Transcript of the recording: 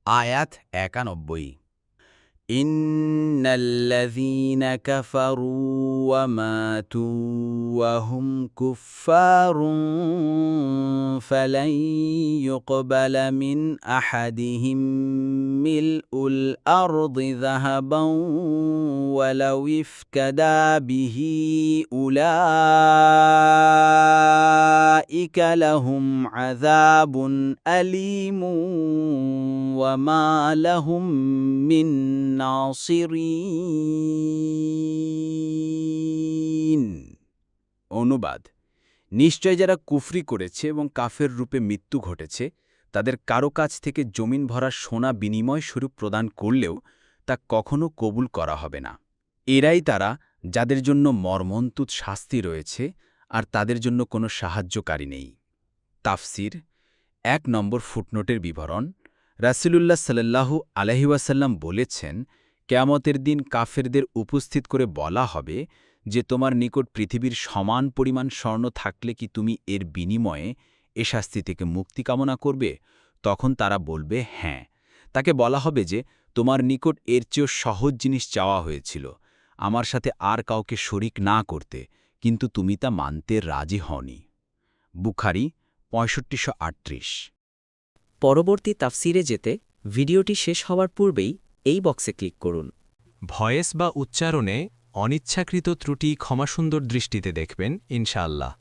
আয়াত ৯১ ইন্নাল্লাযীনা কাফারু ওয়া মাতু ওয়া হুম কুফফারুন ফালান ইউকবালা মিন আহাদিহিম মিলউল আরদি যাহাবান ওয়ালাউ ইফতাদা বিহি উলাইকা লাহুম আযাবুন আলীমুন ওয়া মা লাহুম মিন নাসিরিন। অনুবাদ: নিশ্চয় যারা কুফরি করেছে এবং কাফের রূপে মৃত্যু ঘটেছে, তাদের কারো কাছ থেকে জমিন ভরা সোনা বিনিময় স্বরূপ প্রদান করলেও তা কখনো কবুল করা হবে না। এরাই তারা যাদের জন্য মর্মন্তুদ শাস্তি রয়েছে আর তাদের জন্য কোনো সাহায্যকারী নেই। তাফসির ১ নম্বর ফুটনোটের বিবরণ। রাসূলুল্লাহ সাল্লাল্লাহু আলাইহি ওয়াসাল্লাম বলেছেন, কিয়ামতের দিন কাফেরদের উপস্থিত করে বলা হবে যে তোমার নিকট পৃথিবীর সমান পরিমাণ স্বর্ণ থাকলে কি তুমি এর বিনিময়ে এ শাস্তি থেকে মুক্তি কামনা করবে? তখন তারা বলবে হ্যাঁ। তাকে বলা হবে যে তোমার নিকট এর চেয়েও সহজ জিনিস চাওয়া হয়েছিল, আমার সাথে আর কাউকে শরিক না করতে, কিন্তু তুমি তা মানতে রাজি হওনি। বুখারী ৬৫৩৮। পরবর্তী তাফসিরে যেতে ভিডিওটি শেষ হওয়ার পূর্বেই এই বক্সে ক্লিক করুন। ভয়েস বা উচ্চারণে অনিচ্ছাকৃত ত্রুটি ক্ষমাসুন্দর দৃষ্টিতে দেখবেন ইনশাআল্লাহ।